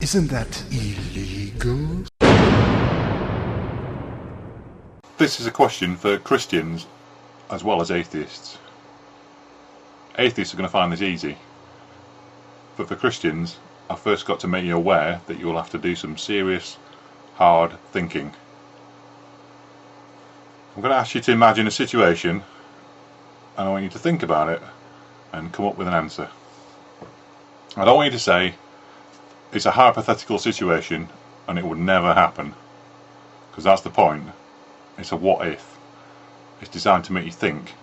Isn't that illegal? This is a question for Christians as well as atheists. Atheists are going to find this easy, but for Christians, I've first got to make you aware that you will have to do some serious, hard thinking. I'm going to ask you to imagine a situation, and I want you to think about it and come up with an answer. I don't want you to say it's a hypothetical situation and it would never happen, because that's the point. It's a what if. It's designed to make you think.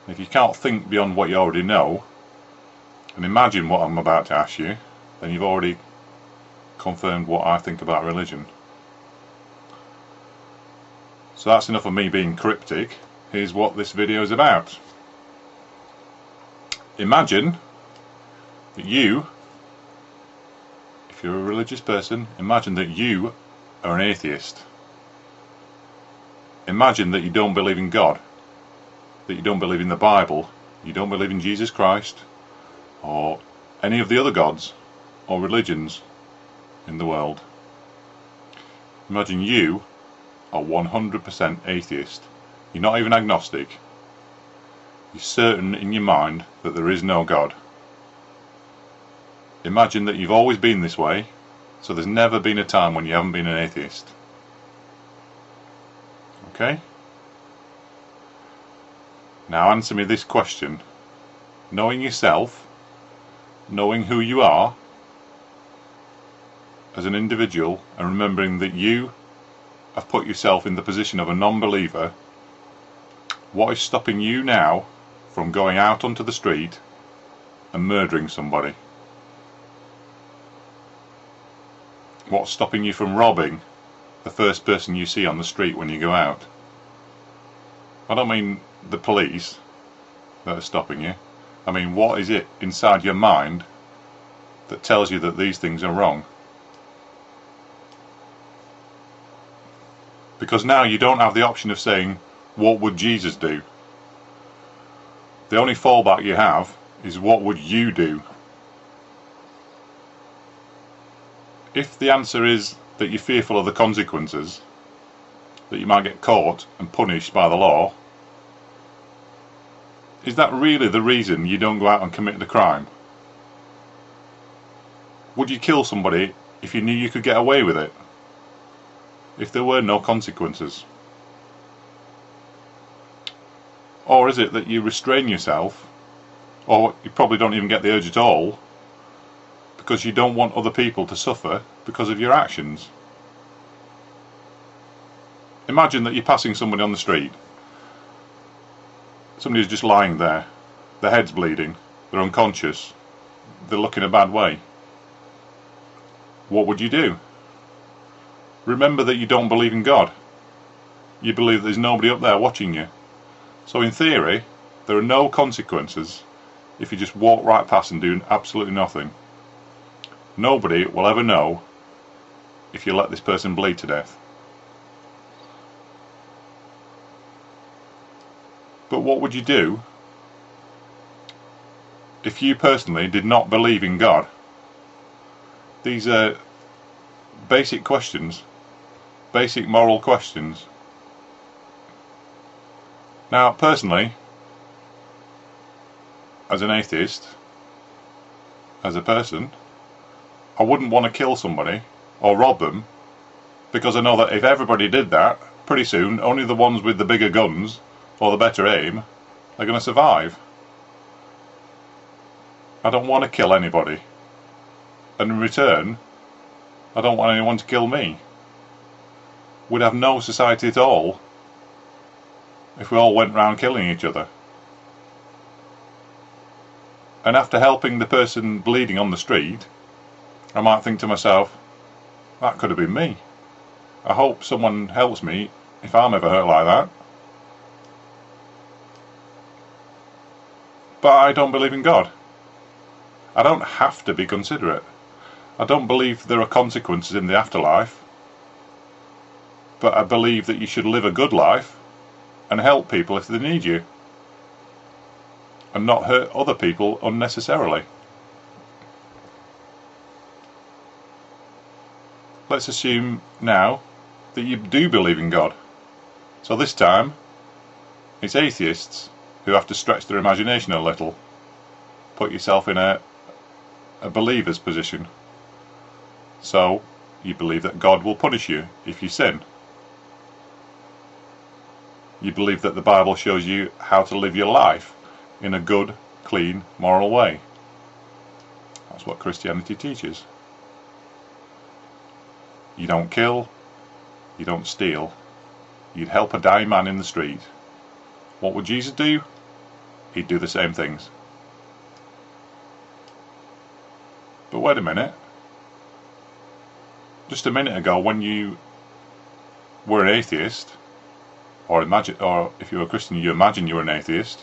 And if you can't think beyond what you already know and imagine what I'm about to ask you, then you've already confirmed what I think about religion. So that's enough of me being cryptic. Here's what this video is about. Imagine that you, if you're a religious person, imagine that you are an atheist. Imagine that you don't believe in God, that you don't believe in the Bible, you don't believe in Jesus Christ or any of the other gods or religions in the world. Imagine you are 100% atheist. You're not even agnostic. You're certain in your mind that there is no God. Imagine that you've always been this way, so there's never been a time when you haven't been an atheist. Okay? Now answer me this question. Knowing yourself, knowing who you are as an individual, and remembering that you have put yourself in the position of a non-believer, what is stopping you now from going out onto the street and murdering somebody? What's stopping you from robbing the first person you see on the street when you go out? I don't mean the police that are stopping you. I mean, what is it inside your mind that tells you that these things are wrong? Because now you don't have the option of saying, what would Jesus do? The only fallback you have is, what would you do? If the answer is that you're fearful of the consequences, that you might get caught and punished by the law, is that really the reason you don't go out and commit the crime? Would you kill somebody if you knew you could get away with it? If there were no consequences? Or is it that you restrain yourself, or you probably don't even get the urge at all, because you don't want other people to suffer because of your actions? Imagine that you're passing somebody on the street. Somebody's just lying there. Their head's bleeding. They're unconscious. They look in a bad way. What would you do? Remember that you don't believe in God. You believe there's nobody up there watching you. So in theory, there are no consequences if you just walk right past and do absolutely nothing. Nobody will ever know if you let this person bleed to death. But what would you do if you personally did not believe in God? These are basic questions, basic moral questions. Now, personally, as an atheist, as a person, I wouldn't want to kill somebody or rob them, because I know that if everybody did that, pretty soon only the ones with the bigger guns or the better aim are going to survive. I don't want to kill anybody, and in return I don't want anyone to kill me. We'd have no society at all if we all went round killing each other. And after helping the person bleeding on the street, I might think to myself, that could have been me. I hope someone helps me if I'm ever hurt like that. But I don't believe in God. I don't have to be considerate. I don't believe there are consequences in the afterlife. But I believe that you should live a good life and help people if they need you, and not hurt other people unnecessarily. let's assume now that you do believe in God. So this time, it's atheists who have to stretch their imagination a little. Put yourself in a believer's position. So, you believe that God will punish you if you sin. You believe that the Bible shows you how to live your life in a good, clean, moral way. That's what Christianity teaches. You don't kill, you don't steal, you'd help a dying man in the street. What would Jesus do? He'd do the same things. But wait a minute. Just a minute ago, when you were an atheist, or if you were a Christian, you imagine you were an atheist,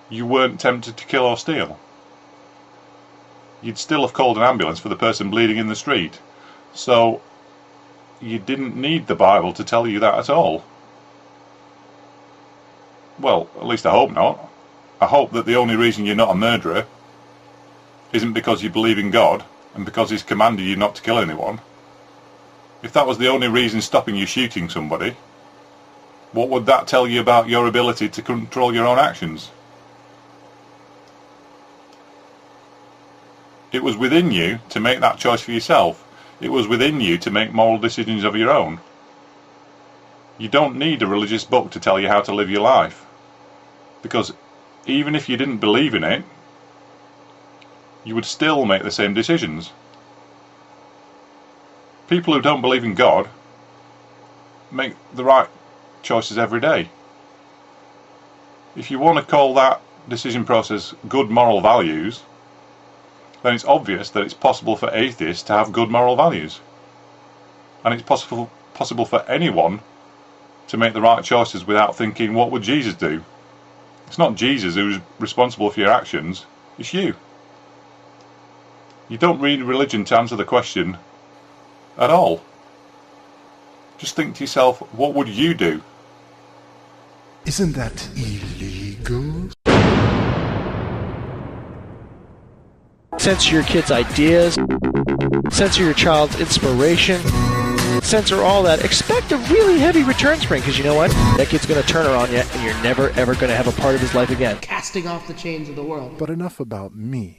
you weren't tempted to kill or steal. You'd still have called an ambulance for the person bleeding in the street. So you didn't need the Bible to tell you that at all. Well, at least I hope not. I hope that the only reason you're not a murderer isn't because you believe in God and because He's commanded you not to kill anyone. If that was the only reason stopping you shooting somebody, what would that tell you about your ability to control your own actions? It was within you to make that choice for yourself. It was within you to make moral decisions of your own. You don't need a religious book to tell you how to live your life. Because even if you didn't believe in it, you would still make the same decisions. People who don't believe in God make the right choices every day. If you want to call that decision process good moral values, then it's obvious that it's possible for atheists to have good moral values. And it's possible for anyone to make the right choices without thinking, what would Jesus do? It's not Jesus who's responsible for your actions, it's you. You don't read religion to answer the question at all. Just think to yourself, what would you do? Isn't that illegal? Censor your kids' ideas, censor your child's inspiration, censor all that. Expect a really heavy return spring, because you know what? That kid's going to turn her on you, and you're never ever going to have a part of his life again. Casting off the chains of the world. But enough about me.